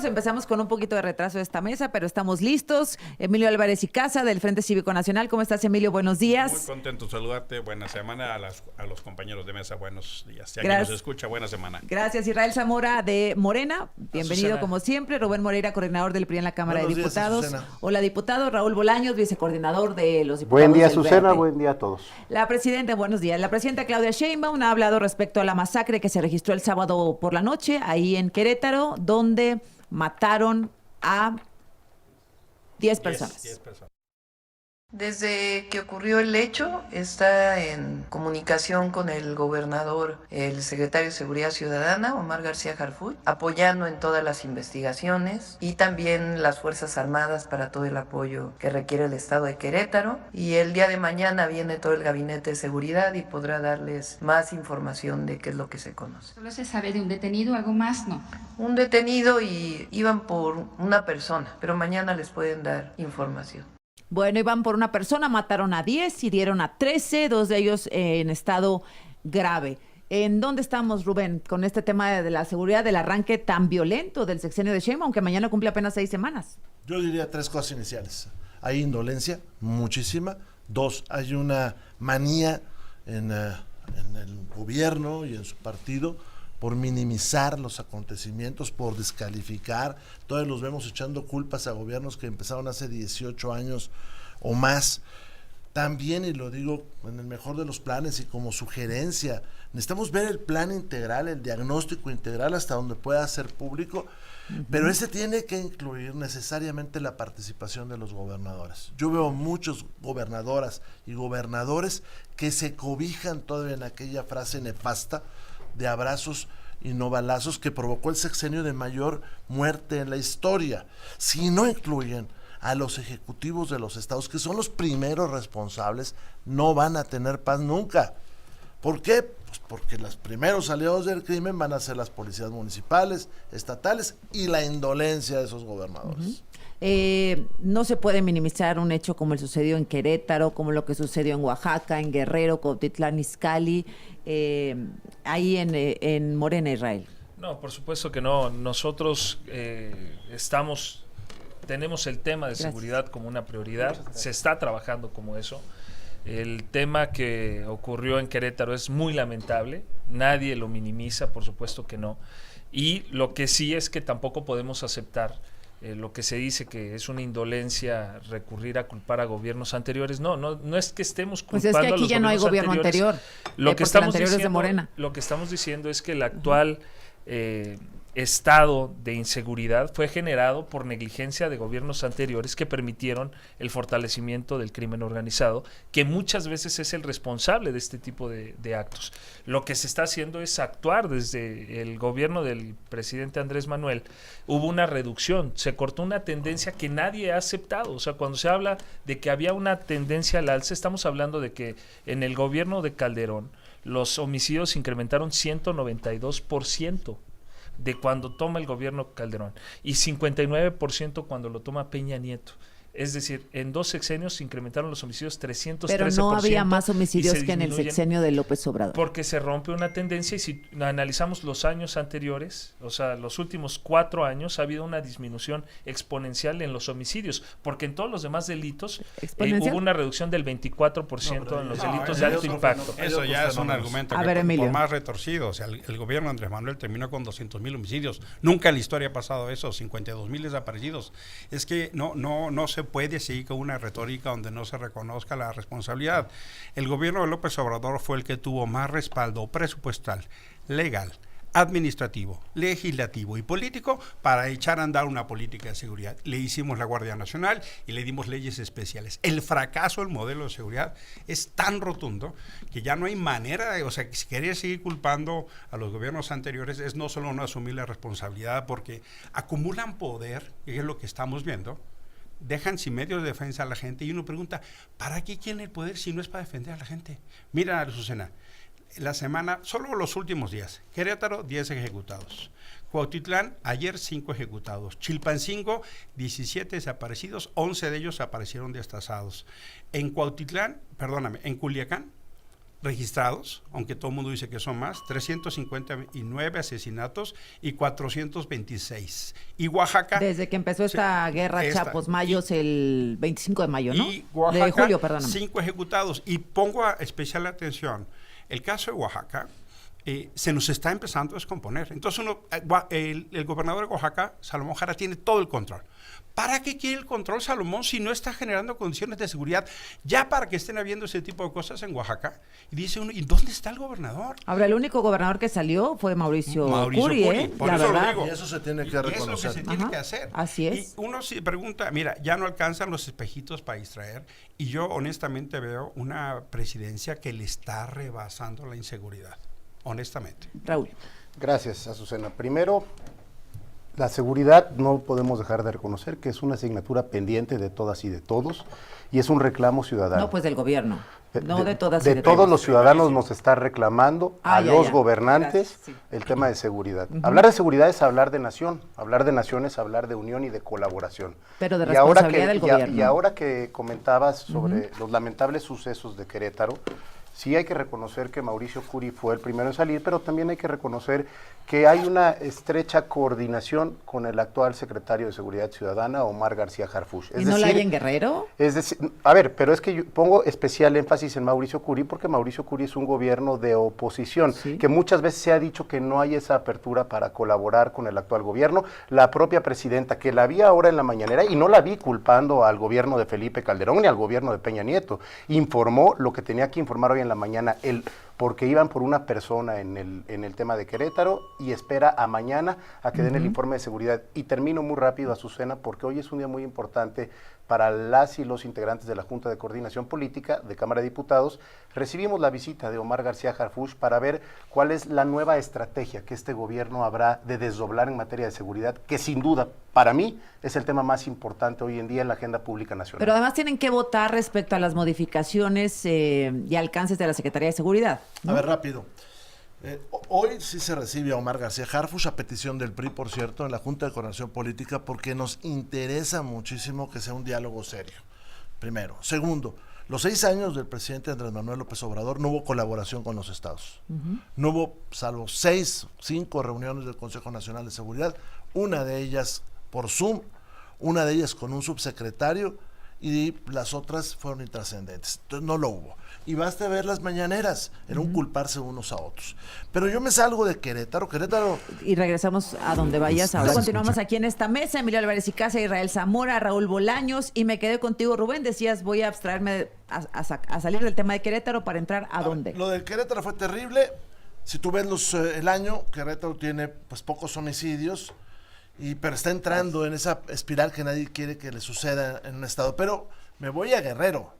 Empezamos con un poquito de retraso de esta mesa, pero estamos listos. Emilio Álvarez y Casa, del Frente Cívico Nacional. ¿Cómo estás, Emilio? Buenos días. Muy contento de saludarte. Buena semana a los compañeros de mesa. Buenos días. Y a Gracias. quien nos escucha, buena semana. Gracias, Israel Zamora de Morena. Bienvenido Azucena. Como siempre. Rubén Moreira, coordinador del PRI en la Cámara Buenos de días, Diputados. Azucena. Hola, diputado. Raúl Bolaños, vicecoordinador de los diputados Buen día, del Azucena, Verde. buen día a todos. La presidenta, buenos días. La presidenta Claudia Sheinbaum ha hablado respecto a la masacre que se registró el sábado por la noche ahí en Querétaro, donde mataron a 10 personas. 10 personas. Desde que ocurrió el hecho, está en comunicación con el gobernador, el secretario de Seguridad Ciudadana, Omar García Harfuch, apoyando en todas las investigaciones y también las Fuerzas Armadas para todo el apoyo que requiere el Estado de Querétaro. Y el día de mañana viene todo el Gabinete de Seguridad y podrá darles más información de qué es lo que se conoce. ¿Solo se sabe de un detenido? ¿Algo más? No. Un detenido y iban por una persona, pero mañana les pueden dar información. Bueno, iban por una persona, mataron a 10, hirieron a 13, dos de ellos en estado grave. ¿En dónde estamos, Rubén, con este tema de la seguridad, del arranque tan violento del sexenio de Sheinbaum, aunque mañana cumple apenas 6 semanas? Yo diría 3 cosas iniciales. Hay indolencia, muchísima. 2, hay una manía en el gobierno y en su partido por minimizar los acontecimientos, por descalificar. Todos los vemos echando culpas a gobiernos que empezaron hace 18 años o más. También, y lo digo en el mejor de los planes y como sugerencia, necesitamos ver el plan integral, el diagnóstico integral hasta donde pueda ser público, pero ese tiene que incluir necesariamente la participación de los gobernadores. Yo veo muchos gobernadoras y gobernadores que se cobijan todavía en aquella frase nefasta de abrazos y no balazos que provocó el sexenio de mayor muerte en la historia. Si no incluyen a los ejecutivos de los estados, que son los primeros responsables, no van a tener paz nunca. ¿Por qué? Pues porque los primeros aliados del crimen van a ser las policías municipales, estatales y la indolencia de esos gobernadores. No se puede minimizar un hecho como el sucedió en Querétaro, como lo que sucedió en Oaxaca, en Guerrero, Cuautitlán Izcalli, ahí en Morena, Israel. No, por supuesto que no. Nosotros tenemos el tema de seguridad como una prioridad, se está trabajando como eso. El tema que ocurrió en Querétaro es muy lamentable, nadie lo minimiza, por supuesto que no. Y lo que sí es que tampoco podemos aceptar lo que se dice que es una indolencia recurrir a culpar a gobiernos anteriores. No es que estemos culpando pues es que aquí ya no hay gobierno anterior. Lo que estamos diciendo, es de Morena. Lo que estamos diciendo es que el actual estado de inseguridad fue generado por negligencia de gobiernos anteriores que permitieron el fortalecimiento del crimen organizado, que muchas veces es el responsable de este tipo de actos. Lo que se está haciendo es actuar desde el gobierno del presidente Andrés Manuel. Hubo una reducción, se cortó una tendencia que nadie ha aceptado. O sea, cuando se habla de que había una tendencia al alza, estamos hablando de que en el gobierno de Calderón los homicidios se incrementaron 192%. De cuando toma el gobierno Calderón y 59% cuando lo toma Peña Nieto. Es decir, en 2 sexenios se incrementaron los homicidios 313%. Pero no había más homicidios que en el sexenio de López Obrador. Porque se rompe una tendencia y si analizamos los años anteriores, o sea, los últimos 4 años, ha habido una disminución exponencial en los homicidios, porque en todos los demás delitos hubo una reducción del 24% en los delitos de alto impacto. Eso ya es un argumento A que ver, Emilio. por más retorcido. O sea, el gobierno de Andrés Manuel terminó con 200,000 homicidios. Nunca en la historia ha pasado eso, 52,000 desaparecidos. Es que no se puede seguir con una retórica donde no se reconozca la responsabilidad. El gobierno de López Obrador fue el que tuvo más respaldo presupuestal, legal, administrativo, legislativo y político para echar a andar una política de seguridad. Le hicimos la Guardia Nacional y le dimos leyes especiales. El fracaso del modelo de seguridad es tan rotundo que ya no hay manera de, o sea, si quería seguir culpando a los gobiernos anteriores es no solo no asumir la responsabilidad porque acumulan poder, y es lo que estamos viendo, dejan sin medios de defensa a la gente y uno pregunta, ¿para qué quieren el poder si no es para defender a la gente? Mira, Azucena, la semana, solo los últimos días, Querétaro, 10 ejecutados. Cuautitlán, ayer 5 ejecutados. Chilpancingo, 17 desaparecidos, 11 de ellos aparecieron destazados. En Culiacán, registrados, aunque todo el mundo dice que son más, 359 asesinatos y 426. Y Oaxaca... Desde que empezó esta guerra Chapos-Mayos el 25 de mayo, ¿no? Y Oaxaca, de julio, perdóname. 5 ejecutados. Y pongo a especial atención, el caso de Oaxaca se nos está empezando a descomponer. Entonces el gobernador de Oaxaca, Salomón Jara, tiene todo el control. ¿Para qué quiere el control Salomón si no está generando condiciones de seguridad ya para que estén habiendo ese tipo de cosas en Oaxaca? Y dice uno, ¿y dónde está el gobernador? Ahora, el único gobernador que salió fue Mauricio Curi, Por la eso verdad. lo digo. Y eso se tiene que reconocer. Es lo que se tiene que hacer. Así es. Y uno se pregunta, mira, ya no alcanzan los espejitos para distraer, y yo honestamente veo una presidencia que le está rebasando la inseguridad, honestamente. Raúl. Gracias, Azucena. Primero, la seguridad no podemos dejar de reconocer que es una asignatura pendiente de todas y de todos, y es un reclamo ciudadano. No, pues del gobierno, no de todas y de todos todos. los ciudadanos nos está reclamando a los gobernantes. Gracias, sí. El tema de seguridad. Hablar de seguridad es hablar de nación, hablar de nación es hablar de unión y de colaboración. Pero de Y ahora responsabilidad del gobierno. Y ahora que comentabas sobre los lamentables sucesos de Querétaro, sí hay que reconocer que Mauricio Curi fue el primero en salir, pero también hay que reconocer que hay una estrecha coordinación con el actual secretario de Seguridad Ciudadana, Omar García Harfuch. ¿Y no la hay en Guerrero? Es decir, a ver, pero es que yo pongo especial énfasis en Mauricio Curi porque Mauricio Curi es un gobierno de oposición, Sí. que muchas veces se ha dicho que no hay esa apertura para colaborar con el actual gobierno. La propia presidenta, que la vi ahora en la mañanera, y no la vi culpando al gobierno de Felipe Calderón ni al gobierno de Peña Nieto, informó lo que tenía que informar hoy en la mañana, porque iban por una persona en el tema de Querétaro y espera a mañana a que den el informe de seguridad. Y termino muy rápido, Azucena, porque hoy es un día muy importante para las y los integrantes de la Junta de Coordinación Política de Cámara de Diputados. Recibimos la visita de Omar García Harfuch para ver cuál es la nueva estrategia que este gobierno habrá de desdoblar en materia de seguridad, que sin duda, para mí, es el tema más importante hoy en día en la agenda pública nacional. Pero además tienen que votar respecto a las modificaciones y alcances de la Secretaría de Seguridad, ¿no? A ver, rápido. Hoy sí se recibe a Omar García Harfuch, a petición del PRI, por cierto, en la Junta de Coordinación Política, porque nos interesa muchísimo que sea un diálogo serio. Primero. Segundo, los 6 años del presidente Andrés Manuel López Obrador no hubo colaboración con los estados. No hubo, salvo 5 reuniones del Consejo Nacional de Seguridad, una de ellas por Zoom, una de ellas con un subsecretario, y las otras fueron intrascendentes. Entonces no lo hubo. Y basta ver las mañaneras, era un culparse unos a otros. Pero yo me salgo de Querétaro. Y regresamos a donde vayas ahora. Continuamos aquí en esta mesa. Emilio Álvarez y Casa, Israel Zamora, Raúl Bolaños, y me quedé contigo, Rubén. Decías, voy a abstraerme a salir del tema de Querétaro para entrar a dónde. Lo del Querétaro fue terrible. Si tú ves el año, Querétaro tiene pues pocos homicidios, pero está entrando en esa espiral que nadie quiere que le suceda en un estado. Pero me voy a Guerrero.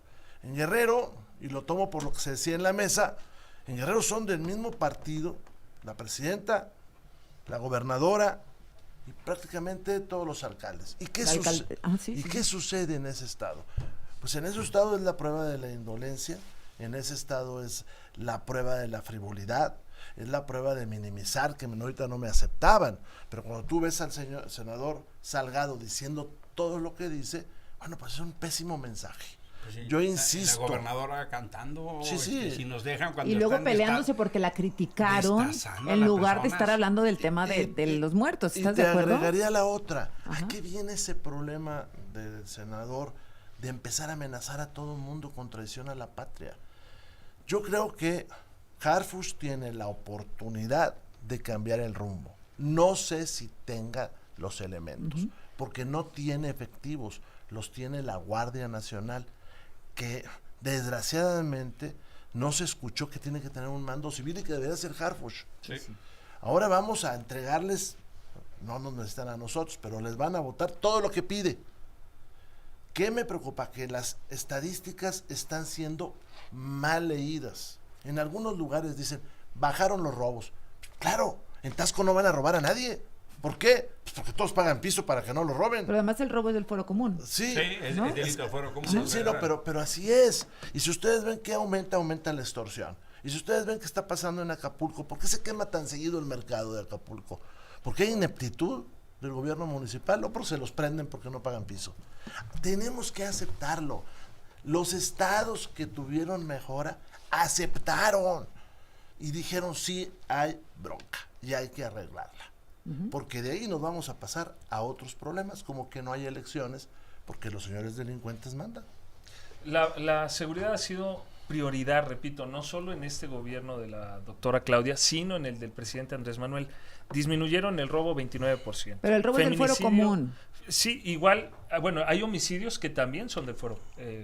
En Guerrero, y lo tomo por lo que se decía en la mesa, en Guerrero son del mismo partido, la presidenta, la gobernadora y prácticamente todos los alcaldes. ¿Y qué, qué sucede en ese estado? Pues en ese estado es la prueba de la indolencia, en ese estado es la prueba de la frivolidad, es la prueba de minimizar, que ahorita no me aceptaban, pero cuando tú ves al senador Salgado diciendo todo lo que dice, bueno, pues es un pésimo mensaje. Pues sí, yo insisto. La gobernadora cantando, sí. Si nos dejan cuando y luego peleándose porque la criticaron en lugar de estar hablando del tema de los muertos. ¿Estás de acuerdo? Y te agregaría la otra. ¿A qué viene ese problema del senador de empezar a amenazar a todo el mundo con traición a la patria? Yo creo que Harfuch tiene la oportunidad de cambiar el rumbo. No sé si tenga los elementos, porque no tiene efectivos, los tiene la Guardia Nacional, que desgraciadamente no se escuchó que tiene que tener un mando civil y que debería ser Harfuch. Sí. Ahora vamos a entregarles, no nos necesitan a nosotros, pero les van a votar todo lo que pide. ¿Qué me preocupa? Que las estadísticas están siendo mal leídas. En algunos lugares dicen, bajaron los robos. Claro, en Taxco no van a robar a nadie. ¿Por qué? Pues porque todos pagan piso para que no lo roben. Pero además el robo es del fuero común. Sí, es delito del fuero común. Sí, pero así es. Y si ustedes ven que aumenta la extorsión. Y si ustedes ven que está pasando en Acapulco, ¿por qué se quema tan seguido el mercado de Acapulco? ¿Porque hay ineptitud del gobierno municipal? O porque se los prenden porque no pagan piso. Tenemos que aceptarlo. Los estados que tuvieron mejora aceptaron y dijeron sí hay bronca y hay que arreglarla. Porque de ahí nos vamos a pasar a otros problemas, como que no hay elecciones, porque los señores delincuentes mandan. La seguridad ha sido prioridad, repito, no solo en este gobierno de la doctora Claudia, sino en el del presidente Andrés Manuel. Disminuyeron el robo 29%. Pero el robo es del fuero común. Sí, igual, bueno, hay homicidios que también son del fuero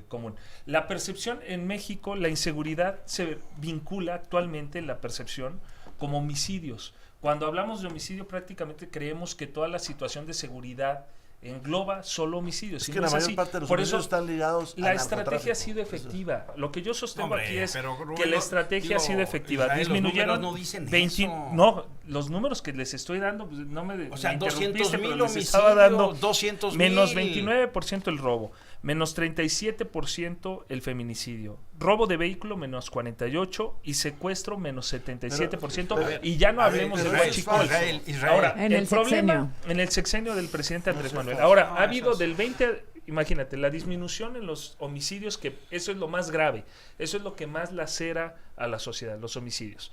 común. La percepción en México, la inseguridad se vincula actualmente, la percepción, como homicidios. Cuando hablamos de homicidio, prácticamente creemos que toda la situación de seguridad engloba solo homicidios. Es y que no la es mayor así. parte de los Por homicidios eso están ligados la al estrategia ha narcotráfico. sido efectiva. Lo que yo sostengo Hombre, aquí es pero, que Rubén, la estrategia ha sido efectiva. Israel, Disminuyeron los números no dicen 20, eso. no, los números que les estoy dando, pues, no me O sea, me 200,000 pero les estaba dando homicidios, 200,000. menos 29% el robo, menos 37% el feminicidio, robo de vehículo menos 48% y secuestro menos 77%, Pero, y ya no a ver, hablemos de pero huachicol. Israel. Ahora, En el problema sexenio. en el sexenio del presidente Andrés No, Manuel. no, Ahora, no, ha habido eso es- del 20, imagínate, la disminución en los homicidios, que eso es lo más grave, eso es lo que más lacera a la sociedad, los homicidios.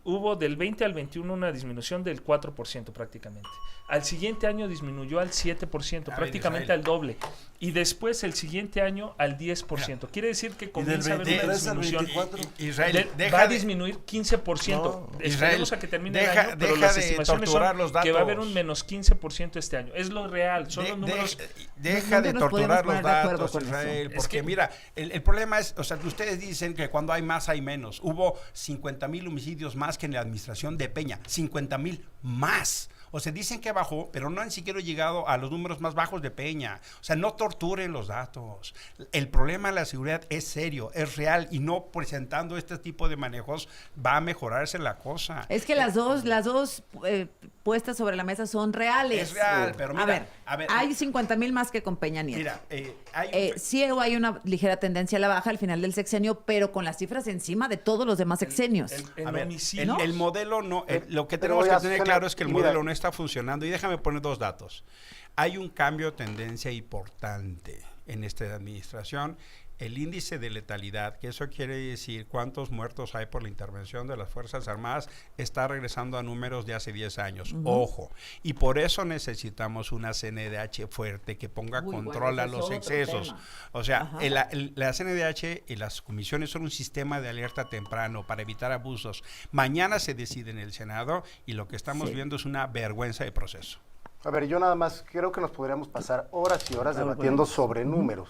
Hubo del 20 al 21 una disminución del 4% prácticamente. Al siguiente año disminuyó al 7%, A ver, prácticamente Israel. al doble. Y después el siguiente año al 10%. Quiere decir que Y del comienza a haber una 23 al disminución. 24. Israel, Va a disminuir 15%. No. Esperemos a que termine el Deja- año, pero deja las de estimaciones son torturar los que va a haber datos. un menos 15% este año. Es lo real, son los números. Deja ¿Dónde de nos torturar podemos los poner de acuerdo datos, con eso? Israel, Es porque que- mira, el problema es, o sea, que ustedes dicen que cuando hay más hay menos. Hubo 50,000 homicidios más que en la administración de Peña, 50,000 más. O sea, dicen que bajó, pero no han siquiera llegado a los números más bajos de Peña. O sea, no torturen los datos. El problema de la seguridad es serio, es real, y no presentando este tipo de manejos va a mejorarse la cosa. Es que las dos puestas sobre la mesa son reales. Es real, pero mira, a ver, hay 50,000 más que con Peña Nieto. Mira, hay Sí hay una ligera tendencia a la baja al final del sexenio, pero con las cifras encima de todos los demás sexenios. A ver, homicidio. el modelo no, lo que pero tenemos que ya tener se claro me- es que el y mira- modelo no está funcionando. Y déjame poner dos datos. Hay un cambio de tendencia importante en esta administración. El índice de letalidad, que eso quiere decir cuántos muertos hay por la intervención de las Fuerzas Armadas, está regresando a números de hace 10 años. Ojo. Y por eso necesitamos una CNDH fuerte que ponga Uy, control bueno, a ese es los otro excesos. tema. O sea, Ajá. la CNDH y las comisiones son un sistema de alerta temprano para evitar abusos. Mañana se decide en el Senado y lo que estamos viendo es una vergüenza de proceso. A ver, yo nada más creo que nos podríamos pasar horas y horas debatiendo sobre números,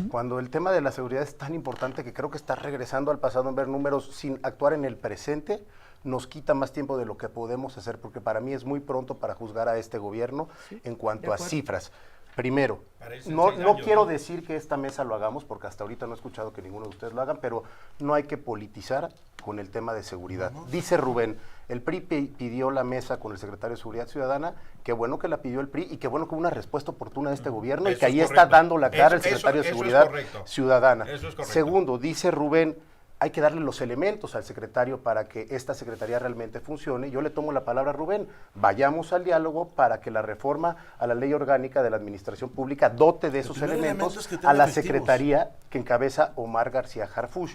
cuando el tema de la seguridad es tan importante que creo que está regresando al pasado en ver números sin actuar en el presente, nos quita más tiempo de lo que podemos hacer, porque para mí es muy pronto para juzgar a este gobierno en cuanto a cifras. Primero, Parecen no 6 años, quiero ¿no? decir que esta mesa lo hagamos, porque hasta ahorita no he escuchado que ninguno de ustedes lo hagan, pero no hay que politizar con el tema de seguridad. Dice Rubén, el PRI pidió la mesa con el secretario de Seguridad Ciudadana, qué bueno que la pidió el PRI y qué bueno que hubo una respuesta oportuna de este gobierno y Eso que es ahí está correcto. dando la cara el Eso- secretario de eso es Seguridad correcto. Ciudadana. Eso es correcto. Segundo, dice Rubén, hay que darle los elementos al secretario para que esta secretaría realmente funcione. Yo le tomo la palabra a Rubén, vayamos al diálogo para que la reforma a la ley orgánica de la administración pública dote de esos primer elemento elementos es que a tenga la efectivos. secretaría que encabeza Omar García Harfuch.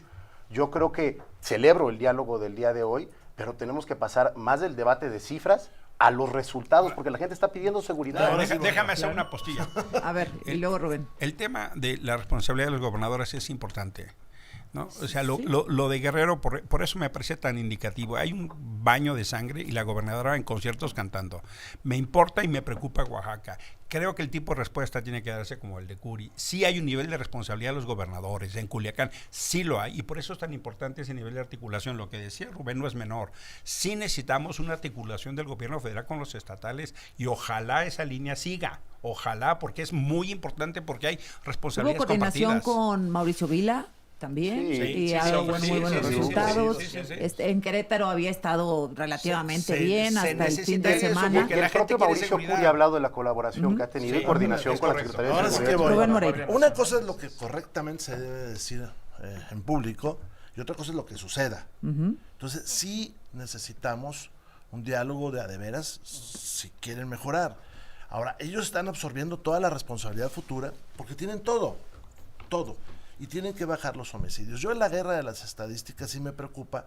Yo creo que celebro el diálogo del día de hoy, pero tenemos que pasar más del debate de cifras a los resultados, porque la gente está pidiendo seguridad. Déjame hacer una postilla. A ver, y luego Rubén. El tema de la responsabilidad de los gobernadores es importante, ¿no? O sea, lo de Guerrero, por eso me parece tan indicativo. Hay un baño de sangre y la gobernadora en conciertos cantando. Me importa y me preocupa Oaxaca. Creo que el tipo de respuesta tiene que darse como el de Curi. Sí hay un nivel de responsabilidad de los gobernadores. En Culiacán sí lo hay. Y por eso es tan importante ese nivel de articulación. Lo que decía Rubén no es menor. Sí necesitamos una articulación del gobierno federal con los estatales y ojalá esa línea siga. Ojalá, porque es muy importante, porque hay Hubo responsabilidades coordinación compartidas. con Mauricio Vila también Sí, y sí, ha sí, dado sí, muy sí, buenos sí, sí, resultados. sí, sí, sí. En Querétaro había estado relativamente bien se hasta el fin necesita de eso, semana. porque Y la el gente propio quiere Mauricio seguridad. Curi ha hablado de la colaboración que ha tenido Sí, y coordinación es con la correcto. Secretaría de Ahora sí Seguridad que voy. Rubén Moreira. Una cosa es lo que correctamente se debe decir en público y otra cosa es lo que suceda. Entonces sí necesitamos un diálogo de a de veras si quieren mejorar. Ahora, ellos están absorbiendo toda la responsabilidad futura porque tienen todo. y tienen que bajar los homicidios. Yo en la guerra de las estadísticas sí me preocupa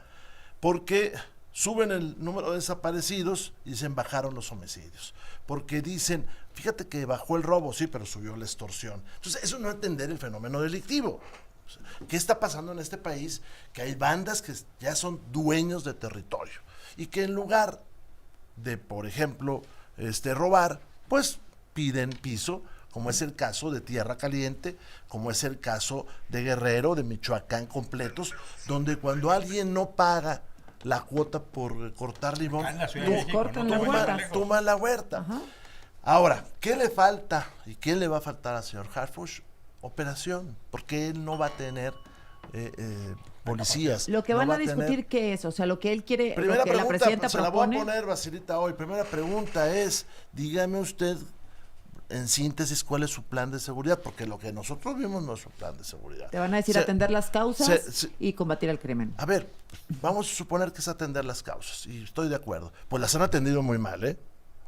porque suben el número de desaparecidos y dicen bajaron los homicidios. Porque dicen, fíjate que bajó el robo, sí, pero subió la extorsión. Entonces, eso no es entender el fenómeno delictivo. ¿Qué está pasando en este país? Que hay bandas que ya son dueños de territorio y que en lugar de, por ejemplo, robar, pues piden piso, como es el caso de Tierra Caliente, como es el caso de Guerrero, de Michoacán completos, donde cuando alguien no paga la cuota por cortar limón, toma la huerta. Ajá. Ahora, ¿qué le falta y qué le va a faltar al señor Harfuch? Operación, porque él no va a tener policías. Lo que no van va a discutir, tener... ¿qué es? O sea, lo que él quiere, Primera lo que pregunta, la presidenta se la propone. voy a poner, Basilita, hoy. Primera pregunta es, dígame usted, en síntesis, ¿cuál es su plan de seguridad? Porque lo que nosotros vimos no es un plan de seguridad. Te van a decir atender las causas y combatir el crimen. A ver, vamos a suponer que es atender las causas, y estoy de acuerdo. Pues las han atendido muy mal, ¿eh?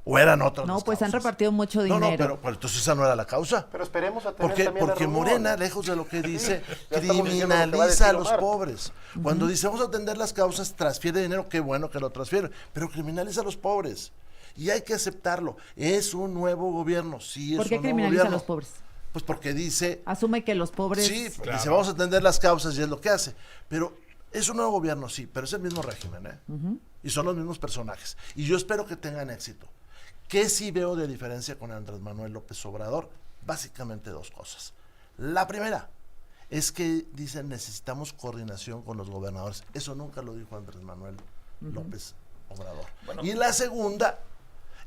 ¿O eran otras No, las pues han causas? repartido mucho dinero. No, pero entonces esa no era la causa. Pero esperemos a tener también la Porque reunión. Morena, lejos de lo que dice, Ya estamos diciendo lo que va a decir criminaliza a los Omar. pobres. Cuando dice vamos a atender las causas, transfiere dinero, qué bueno que lo transfiere, pero criminaliza a los pobres. Y hay que aceptarlo. Es un nuevo gobierno, sí es ¿Por qué un nuevo criminaliza a gobierno. los pobres? Pues porque dice, Asume que los pobres... sí, Claro. dice vamos a atender las causas y es lo que hace. Pero es un nuevo gobierno, sí, pero es el mismo régimen, ¿eh? Y son los mismos personajes. Y yo espero que tengan éxito. ¿Qué sí veo de diferencia con Andrés Manuel López Obrador? Básicamente dos cosas. La primera es que dicen necesitamos coordinación con los gobernadores. Eso nunca lo dijo Andrés Manuel López Obrador. Bueno. Y la segunda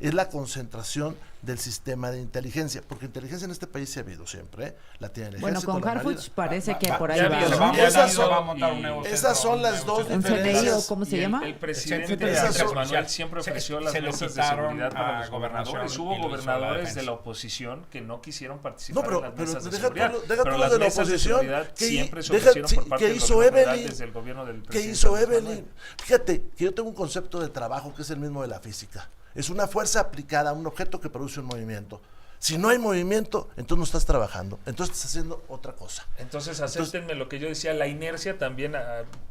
es la concentración del sistema de inteligencia, porque inteligencia en este país se ha habido siempre, ¿eh? La tiene el Bueno, ejército, con la Harfuch marina. parece que por ahí ya va. vi, ¿no? va- Esas va son- a montar un nuevo esas centro, son las dos ¿Un diferencias. CNI o cómo se Y llama? El presidente Centro Andrés de Manuel siempre ofreció las se lo mesas de quitaron seguridad para a los Gobernación gobernadores. y Hubo lo hizo la gobernadores defensa. de la oposición que no quisieron participar No, en las pero mesas de deja seguridad. tú pero lo las de la mesas de oposición, seguridad que- siempre se deja- ofrecieron sí, por parte que del hizo gobierno federal Evelyn. desde el gobierno del ¿Qué presidente hizo Andrés Evelyn? Manuel. Fíjate que yo tengo un concepto de trabajo que es el mismo de la física. Es una fuerza aplicada a un objeto que produce un movimiento. Si no hay movimiento, entonces no estás trabajando, entonces estás haciendo otra cosa. Entonces, acéptenme lo que yo decía, la inercia también,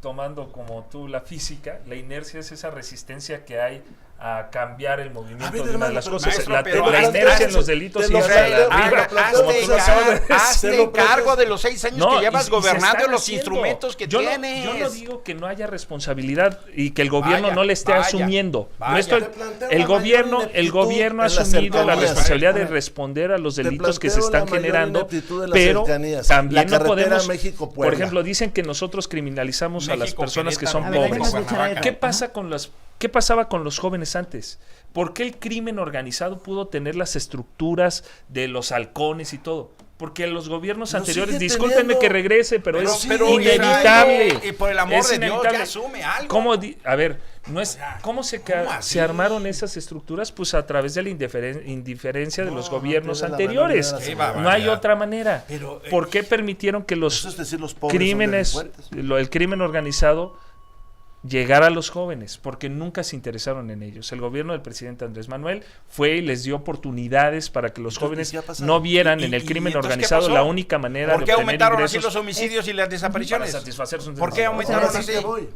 tomando como tú la física, la inercia es esa resistencia que hay a cambiar el movimiento A ver, de una de hermano, las pero cosas. maestro, La, pero la hazte- inercia en los delitos te lo siempre a la planteo, arriba. te lo planteo, Como tú te lo lo sabes. planteo. hazte Te lo cargo planteo. de los 6 años No, que llevas y se gobernando están los haciendo. instrumentos que yo tienes. No, yo no digo que no haya responsabilidad y que el gobierno Vaya, no le esté vaya, asumiendo. vaya. No estoy- Te planteo el la gobierno, mayor el gobierno ha ineptitud en las asumido la cercanías. responsabilidad de responder a los Te delitos que se planteo la están mayor generando, ineptitud en las pero cercanías. también La no carretera podemos. México-Puebla. Por ejemplo, dicen que nosotros criminalizamos a las México, personas que Querétaro, son A ver, déjame pobres. escuchar a Edgar. ¿Qué pasa con las ¿Qué pasaba con los jóvenes antes? ¿Por qué el crimen organizado pudo tener las estructuras de los halcones y todo? Porque los gobiernos Pero anteriores, sigue discúlpenme teniendo. que regrese, pero Pero es sigue inevitable. Israel, y por el amor Es de Dios, inevitable. ya asume algo. A ver, no es, ¿cómo se así? se armaron esas estructuras? Pues a través de la indiferencia de No, los no gobiernos tiene la anteriores. menor idea de Qué la No hay barbaridad. otra manera. Pero, ¿Por qué permitieron que los Eso es decir, los pobres son crímenes, delincuentes. el crimen organizado llegar a los jóvenes, porque nunca se interesaron en ellos? El gobierno del presidente Andrés Manuel fue y les dio oportunidades para que los Entonces, jóvenes ¿qué ha pasado? no vieran ¿Y- en el y crimen entonces qué organizado pasó? la única manera ¿Por de qué obtener aumentaron así ingresos los homicidios y las para desapariciones? satisfacer sus ¿Por qué necesidades. aumentaron Ahora así? sí que voy.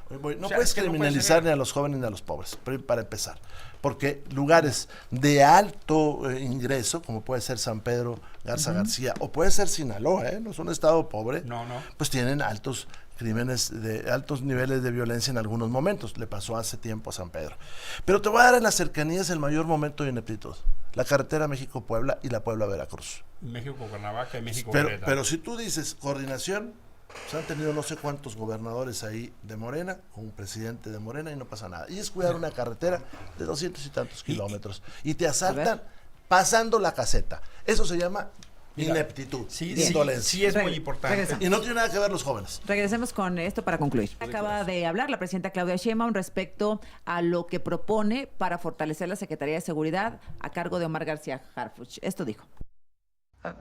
No O sea, puedes es que no puede criminalizar ser. ni a los jóvenes ni a los pobres, para empezar. Porque lugares de alto ingreso, como puede ser San Pedro Garza García, o puede ser Sinaloa, no es un estado pobre, No, no. pues tienen altos crímenes, de altos niveles de violencia en algunos momentos. Le pasó hace tiempo a San Pedro. Pero te voy a dar en las cercanías el mayor momento de ineptitud. La carretera México-Puebla y la Puebla-Veracruz. México-Cuernavaca y México Pero si tú dices coordinación, se han tenido no sé cuántos gobernadores ahí de Morena, con un presidente de Morena y no pasa nada. Y es cuidar una carretera de 200 y tantos kilómetros. Y te asaltan pasando la caseta. Eso se llama ineptitud, indolencia. Sí, es muy importante. Regresa. Y no tiene nada que ver los jóvenes. Regresemos con esto para concluir. Acaba de hablar la presidenta Claudia Sheinbaum respecto a lo que propone para fortalecer la Secretaría de Seguridad a cargo de Omar García Harfuch. Esto dijo.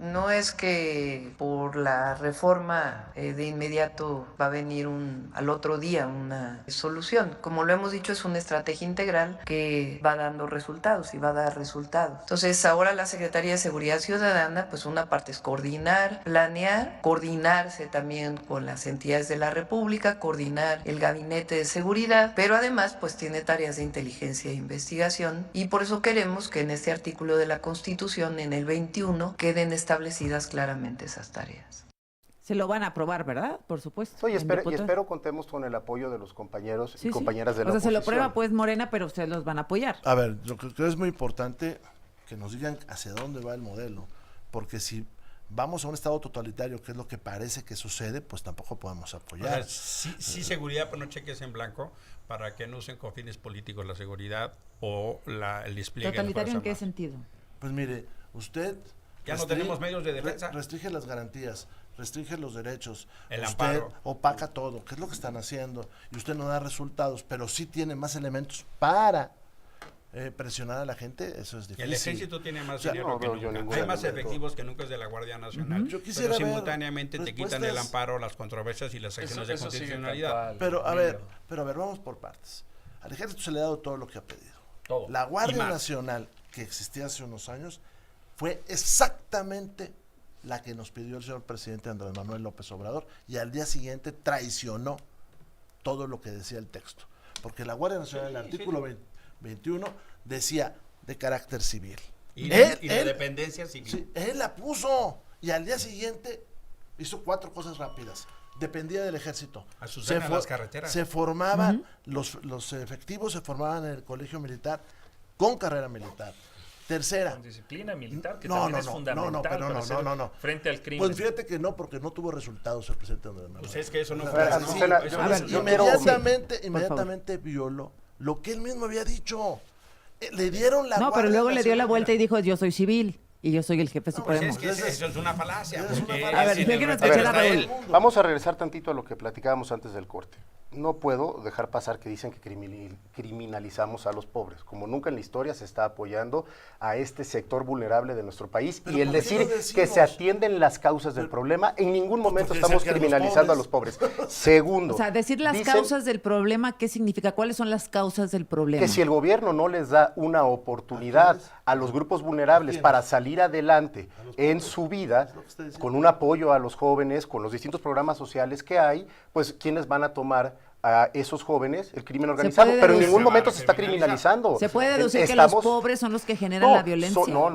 No es que por la reforma de inmediato va a venir al otro día una solución. Como lo hemos dicho, es una estrategia integral que va dando resultados y va a dar resultados. Entonces, ahora la Secretaría de Seguridad Ciudadana, pues una parte es coordinar, planear, coordinarse también con las entidades de la República, coordinar el gabinete de seguridad, pero además pues tiene tareas de inteligencia e investigación, y por eso queremos que en este artículo de la Constitución, en el 21, queden establecidas claramente esas tareas. Se lo van a aprobar, ¿verdad? Por supuesto. Y espero contemos con el apoyo de los compañeros y compañeras de la oposición. Se lo oposición. prueba pues Morena, pero ustedes los van a apoyar. A ver, lo que creo es muy importante que nos digan hacia dónde va el modelo, porque si vamos a un estado totalitario, que es lo que parece que sucede, pues tampoco podemos apoyar. O sea, sí seguridad, pero no cheques en blanco para que no usen con fines políticos la seguridad o el despliegue de la ¿Totalitario en Fuerza qué Armada. sentido? Pues mire, usted Ya no tenemos medios de defensa. Restringe las garantías, restringe los derechos, El usted amparo. opaca todo, que es lo que están haciendo, y usted no da resultados, pero sí tiene más elementos para presionar a la gente, eso es difícil. El ejército tiene más O sea, dinero no que veo yo nunca. ningún Hay más argumento. efectivos que nunca es de la Guardia Nacional. Yo quisiera pero ver simultáneamente te quitan el respuestas. amparo, las controversias y las acciones de Eso sigue tal constitucionalidad. cual, Pero a Emilio. ver, vamos por partes. Al ejército se le ha dado todo lo que ha pedido. Todo. La Y Guardia más. Nacional, que existía hace unos años, fue exactamente la que nos pidió el señor presidente Andrés Manuel López Obrador, y al día siguiente traicionó todo lo que decía el texto. Porque la Guardia Nacional, el artículo 21, decía de carácter civil. Y de dependencia civil. Sí, él la puso, y al día siguiente hizo 4 cosas rápidas. Dependía del ejército. Azucena, las carreteras. Se formaban, los efectivos se formaban en el colegio militar con carrera militar. Tercera. Con disciplina militar, que No, también no, es no, fundamental no, pero para no, hacer no, no. frente al crimen. Pues fíjate que no, porque no tuvo resultados el presidente Andrés Manuel. Pues es que eso no O fue. sea, no, sí, Azucena, eso a no ver, es- yo quiero- inmediatamente violó lo que él mismo había dicho. Le dieron la No, pero Guardia luego le dio la Nacional. vuelta y dijo, yo soy cil y yo soy el jefe Pues supremo. es que eso es una falacia. Es una porque falacia. A ver, en yo el quiero retrato escuchar a está Raúl. él. Vamos a regresar tantito a lo que platicábamos antes del corte. No puedo dejar pasar que dicen que criminalizamos a los pobres. Como nunca en la historia se está apoyando a este sector vulnerable de nuestro país. Pero Y el ¿por qué decir lo que decimos? se atienden las causas del problema, en ningún momento porque estamos sacan a los criminalizando a los pobres. Segundo, O sea, decir las dicen causas del problema, ¿qué significa? ¿Cuáles son las causas del problema? que si el gobierno no les da una oportunidad a los grupos vulnerables para salir adelante en su vida, lo que está diciendo. con un apoyo a los jóvenes, con los distintos programas sociales que hay, pues ¿quiénes van a tomar a esos jóvenes el crimen organizado? puede Pero en deducir- ningún Se va momento a se está criminalizar. criminalizando. ¿Se puede deducir que los Estamos- pobres son los que generan la violencia? No.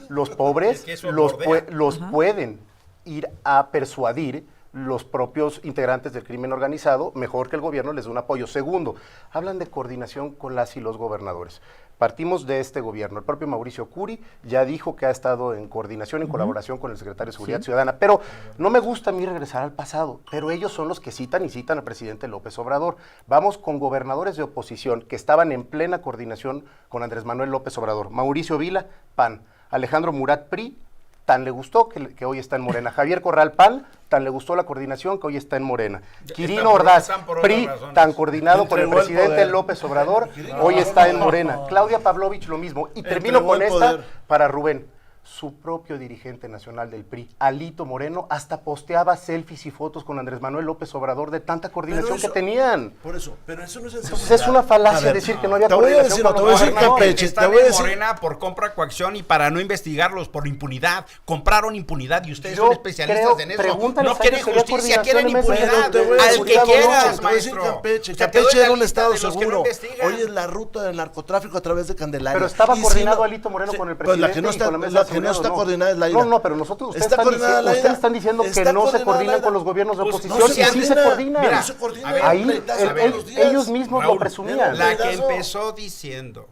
Los pobres Es que eso los bordea. pueden ir a persuadir los propios integrantes del crimen organizado, mejor que el gobierno les dé un apoyo. Segundo, hablan de coordinación con las y los gobernadores. Partimos de este gobierno. El propio Mauricio Curi ya dijo que ha estado en coordinación, en colaboración con el secretario de Seguridad Ciudadana. Pero no me gusta a mí regresar al pasado, pero ellos son los que citan al presidente López Obrador. Vamos con gobernadores de oposición que estaban en plena coordinación con Andrés Manuel López Obrador. Mauricio Vila, PAN. Alejandro Murat, PRI. Tan le gustó que hoy está en Morena. Javier Corral, PAN, tan le gustó la coordinación que hoy está en Morena. Quirino Ordaz, están por PRI, otras razones. tan coordinado con el Entregó el presidente poder. López Obrador, hoy está en Morena. Claudia Pavlovich, lo mismo. Y termino Entregó con el esta poder. para Rubén. Su propio dirigente nacional del PRI, Alito Moreno, hasta posteaba selfies y fotos con Andrés Manuel López Obrador de tanta coordinación Pero eso- que tenían. Por eso, pero eso no es en Entonces seguridad. es una falacia A ver, decir que no había te voy a coordinación decir, con no, te los voy a decir gobernadores. Campeche, te Están voy a en decir. Morena por compra, coacción y para no investigarlos por impunidad. Compraron impunidad y ustedes Yo son especialistas creo- en eso. pregúntales No a quieren ellos si había justicia, quieren coordinación en impunidad. meses de Te voy a Al decir, que seguridad, quieras, no, te voy a decir maestro. Campeche. O sea, te Campeche doy la era un lista estado de los que no seguro. investigan. Hoy es la ruta del narcotráfico a través de Candelaria. Pero estaba Y si coordinado no- Alito Moreno con el pues la que presidente no y está, con la mesa de la que no seguridad, está ¿o no? coordinada es la IDA. No, pero ustedes Está coordinada la ustedes IDA. están diciendo que Está no se coordinada la coordinan IDA. con los gobiernos de Pues oposición, no y sí se coordinan. Mira, se coordina. a ver, Ahí pleitazo todos los días. ellos mismos Raúl, lo presumían. La que Pleitazo. empezó diciendo,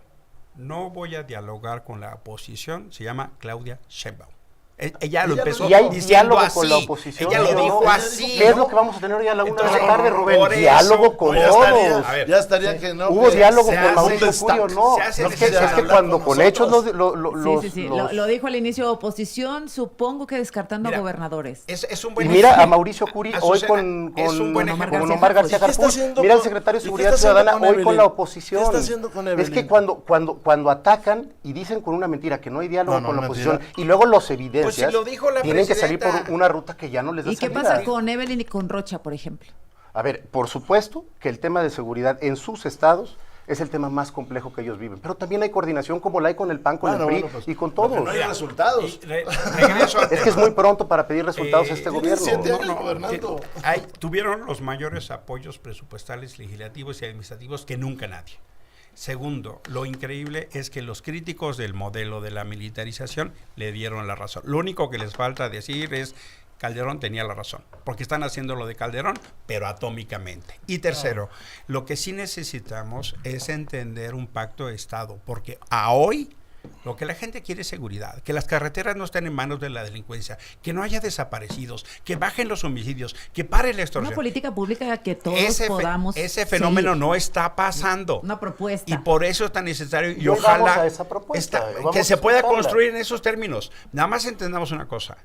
no voy a dialogar con la oposición, se llama Claudia Sheinbaum. Ella lo Ella empezó Y hay diciendo diálogo así. con la oposición. Ella lo ¿sí o dijo no? así. ¿Qué es ¿no? lo que vamos a tener hoy a la 1 de la Entonces, tarde, Rubén? por eso, Diálogo con pues ya todos. estaría- a ver, Ya estaría que no. Hubo que diálogo se con hace Mauricio destaque. Curi, ¿no? Se hace Es que hablar cuando con con hechos nosotros. Sí. los- Lo dijo al inicio oposición, supongo que descartando Mira, a gobernadores. Es un Y buen mira ejemplo. a Mauricio Curi hoy Azucena, con es un buen Omar ejemplo. Omar García ¿Y qué está Harfuch. haciendo Mira el con- secretario de y qué Seguridad está haciendo Ciudadana con hoy con Evelyn? la oposición. ¿Qué está haciendo con Es Evelyn? que cuando atacan y dicen con una mentira que no hay diálogo No, con la mentira. oposición y luego los evidencian emergencias, lo dijo la tienen que salir presidenta. por una ruta que ya no les da ¿Y qué salida. pasa con Evelyn y con Rocha, por ejemplo? A ver, por supuesto que el tema de seguridad en sus estados es el tema más complejo que ellos viven, pero también hay coordinación como la hay con el PAN, con el PRI pues, y con lo que todos. no hay resultados. Regreso Es que es muy pronto para pedir resultados a este tiene gobierno. 7 años gobernando. Tuvieron los mayores apoyos presupuestales, legislativos y administrativos que nunca nadie. Segundo, lo increíble es que los críticos del modelo de la militarización le dieron la razón. Lo único que les falta decir es Calderón tenía la razón, porque están haciendo lo de Calderón, pero atómicamente. Y tercero, lo que sí necesitamos es entender un pacto de Estado, porque a hoy lo que la gente quiere es seguridad, que las carreteras no estén en manos de la delincuencia, que no haya desaparecidos, que bajen los homicidios, que pare la extorsión. Una política pública que todos podamos ese fenómeno seguir. no está pasando. Una propuesta. Y por eso es tan necesario y Y hoy vamos ojalá a esa propuesta, vamos que a se pueda escucharla. construir en esos términos. Nada más entendamos una cosa.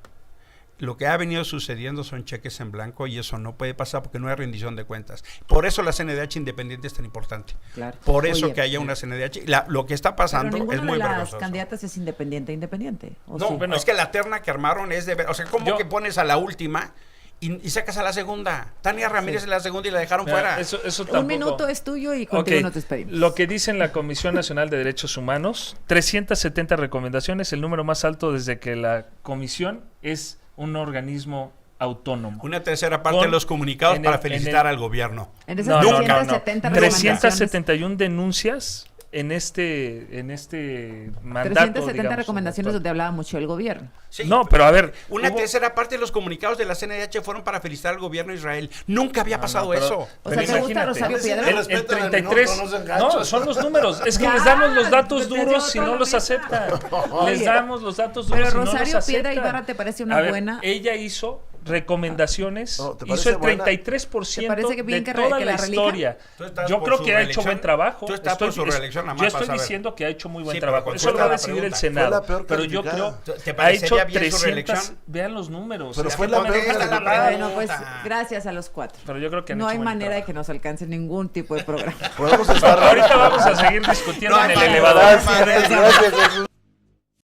Lo que ha venido sucediendo son cheques en blanco y eso no puede pasar porque no hay rendición de cuentas. Por eso la CNDH independiente es tan importante. Claro. Por eso Oye, que haya una CNDH. Lo que está Pero pasando ninguna es muy de las vergonzoso. candidatas es independiente. ¿O No, sí? bueno, es que la terna que armaron es de ver. O sea, ¿cómo Yo- que pones a la última y sacas a la segunda? Tania Ramírez es la segunda y la dejaron Mira, fuera. eso tampoco. Un minuto es tuyo y contigo Ok, nos despedimos. Lo que dice en la Comisión Nacional de Derechos Humanos, 370 recomendaciones, el número más alto desde que la comisión es un organismo autónomo. Una tercera parte Con- de los comunicados en para el- felicitar en el- al gobierno. En esas 370 recomendaciones, 371 denuncias en este mandato. 370 digamos, recomendaciones actual. donde hablaba mucho el gobierno. Sí, No, pero a ver, una hubo- tercera parte de los comunicados de la CNDH fueron para felicitar al gobierno de Israel. Nunca había pasado pero- eso. O Pero sea, ¿te gusta imagínate. Rosario Sí, Piedra? sí, El Respetan al 33, minuto, no sean gachos. no, son los números. Es que Ya, les damos los datos desde duros otro si no los momento. aceptan. Oye, Les damos los datos pero duros si no Rosario los Piedra aceptan. Ibarra, ¿te parece una A ver, buena? Ella hizo recomendaciones, No, ¿te hizo parece el buena? 33% ¿Te parece que bien de que toda que la la relija? historia. Tú estás Yo por creo su que ha hecho reelección. buen trabajo. Tú estás por su reelección, nada más yo vas estoy a ver. diciendo que ha hecho muy buen Sí, pero trabajo. Eso lo va a contesta la decidir el pregunta. Senado. Fue la peor Pero yo creo calificada. ¿Te ha parecería hecho bien su 300. reelección? Vean los números. Pero Es fue que la no me peor dejan calificada. hablar. Bueno, pues gracias a los cuatro. Pero yo creo que han No hecho hay buen manera de trabajo. que nos alcance ningún tipo de programa. Podemos estar Ahorita vamos a seguir discutiendo No, en el para- elevador. Gracias, gracias, Jesús.